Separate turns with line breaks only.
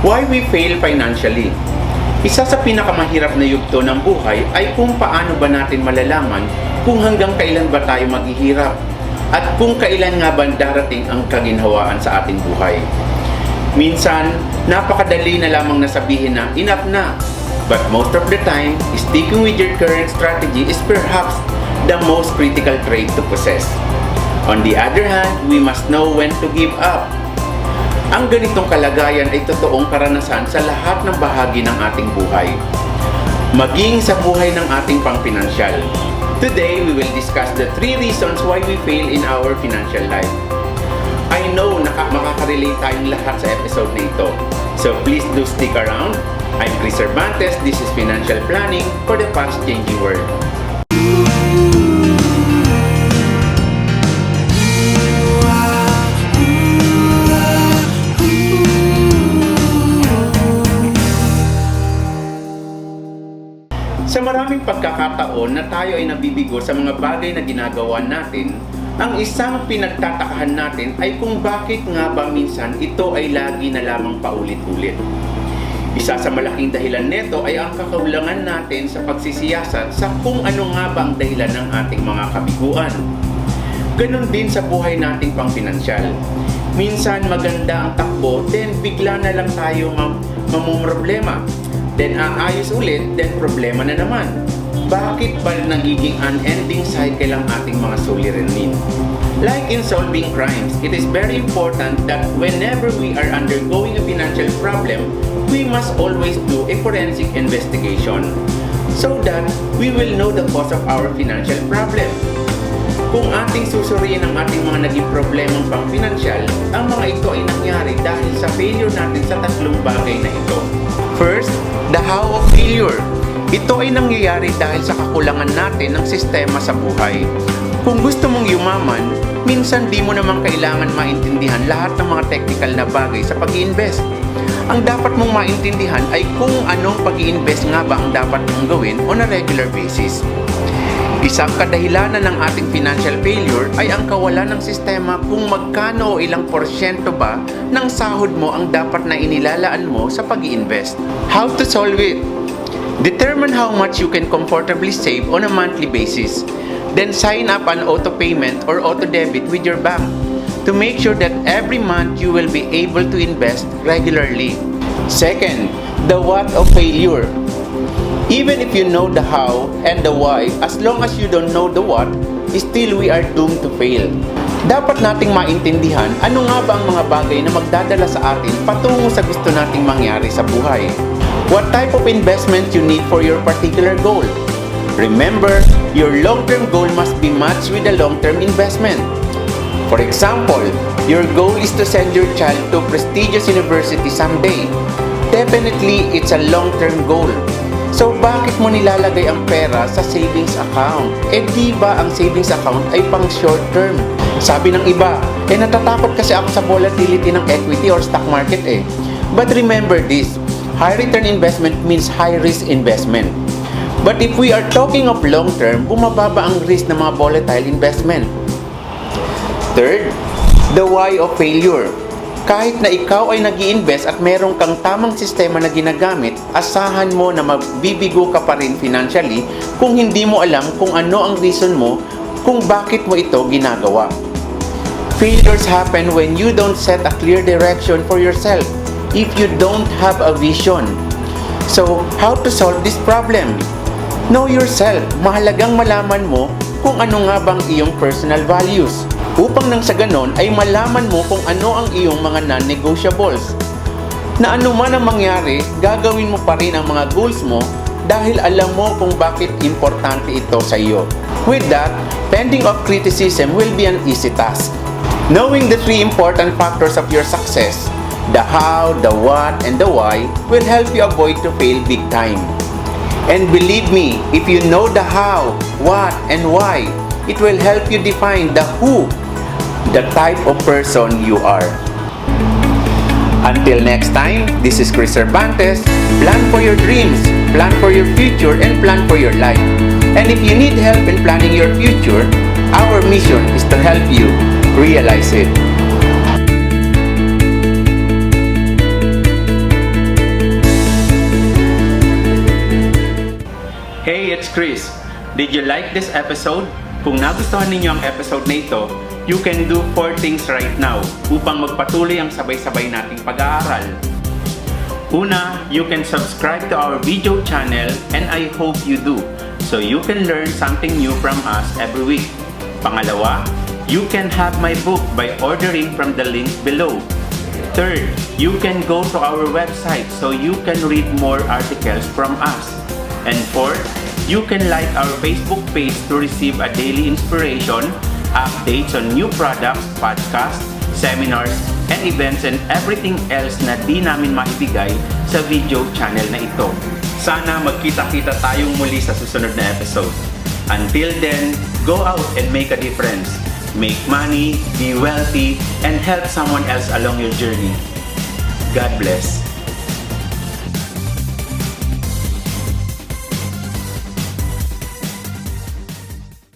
Why we fail financially? Isa sa pinakamahirap na yugto ng buhay ay kung paano ba natin malalaman kung hanggang kailan ba tayo maghihirap at kung kailan nga ba darating ang kaginhawaan sa ating buhay. Minsan, napakadali na lamang nasabihin na enough na. But most of the time, sticking with your current strategy is perhaps the most critical trait to possess. On the other hand, we must know when to give up. Ang ganitong kalagayan ay totoong karanasan sa lahat ng bahagi ng ating buhay, maging sa buhay ng ating pangpinansyal. Today, we will discuss the 3 reasons why we fail in our financial life. I know na makaka-relate tayong lahat sa episode na ito, so please do stick around. I'm Chris Cervantes, this is Financial Planning for the Fast-Changing World. Sa maraming pagkakataon na tayo ay nabibigo sa mga bagay na ginagawa natin, ang isang pinagtatakahan natin ay kung bakit nga ba minsan ito ay lagi na lamang paulit-ulit. Isa sa malaking dahilan nito ay ang kakulangan natin sa pagsisiyasat sa kung ano nga ba ang dahilan ng ating mga kabiguan. Ganon din sa buhay nating pangpinansyal. Minsan maganda ang takbo, then bigla na lang tayo mamumroblema. Then aayos ulit, then problema na naman. Bakit ba nagiging unending cycle ang ating mga suliranin? Like in solving crimes, it is very important that whenever we are undergoing a financial problem, we must always do a forensic investigation so that we will know the cause of our financial problem. Kung ating susuriin ang ating mga naging problemang pang-financial, ang mga ito ay nangyari dahil sa failure natin sa 3 bagay na ito. First, the how of failure. Ito ay nangyayari dahil sa kakulangan natin ng sistema sa buhay. Kung gusto mong yumaman, minsan di mo naman kailangan maintindihan lahat ng mga technical na bagay sa pag-i-invest. Ang dapat mong maintindihan ay kung anong pag-i-invest nga ba ang dapat mong gawin on a regular basis. Isang kadahilanan ng ating financial failure ay ang kawalan ng sistema kung magkano o ilang porsyento ba ng sahod mo ang dapat na inilalaan mo sa pag-i-invest. How to solve it? Determine how much you can comfortably save on a monthly basis. Then sign up an auto payment or auto debit with your bank to make sure that every month you will be able to invest regularly. Second, the what of failure. Even if you know the how and the why, as long as you don't know the what, still we are doomed to fail. Dapat nating maintindihan ano nga ba ang mga bagay na magdadala sa atin patungo sa gusto nating mangyari sa buhay. What type of investment you need for your particular goal? Remember, your long-term goal must be matched with a long-term investment. For example, your goal is to send your child to a prestigious university someday. Definitely, it's a long-term goal. So, bakit mo nilalagay ang pera sa savings account? Di ba ang savings account ay pang short term? Sabi ng iba, natatakot kasi ako sa volatility ng equity or stock market But remember this, high return investment means high risk investment. But if we are talking of long term, bumababa ang risk ng mga volatile investment. Third, the why of failure. Kahit na ikaw ay nag-i-invest at meron kang tamang sistema na ginagamit, asahan mo na mabibigo ka pa rin financially kung hindi mo alam kung ano ang reason mo kung bakit mo ito ginagawa. Failures happen when you don't set a clear direction for yourself, if you don't have a vision. So, how to solve this problem? Know yourself. Mahalagang malaman mo kung ano nga bang iyong personal values. Upang nang sa ganon ay malaman mo kung ano ang iyong mga non-negotiables. Na ano man ang mangyari, gagawin mo pa rin ang mga goals mo dahil alam mo kung bakit importante ito sa iyo. With that, fending off criticism will be an easy task. Knowing the 3 important factors of your success, the how, the what, and the why, will help you avoid to fail big time. And believe me, if you know the how, what, and why, it will help you define the who, the type of person you are. Until next time, this is Chris Cervantes. Plan for your dreams, plan for your future, and plan for your life. And if you need help in planning your future, our mission is to help you realize it. Chris. Did you like this episode? Kung nagustuhan ninyo ang episode na ito, you can do 4 things right now upang magpatuloy ang sabay-sabay nating pag-aaral. Una, you can subscribe to our video channel and I hope you do so you can learn something new from us every week. Pangalawa, you can have my book by ordering from the link below. Third, you can go to our website so you can read more articles from us. And fourth, you can like our Facebook page to receive a daily inspiration, updates on new products, podcasts, seminars, and events and everything else na di namin maibigay sa video channel na ito. Sana magkita-kita tayong muli sa susunod na episode. Until then, go out and make a difference. Make money, be wealthy, and help someone else along your journey. God bless.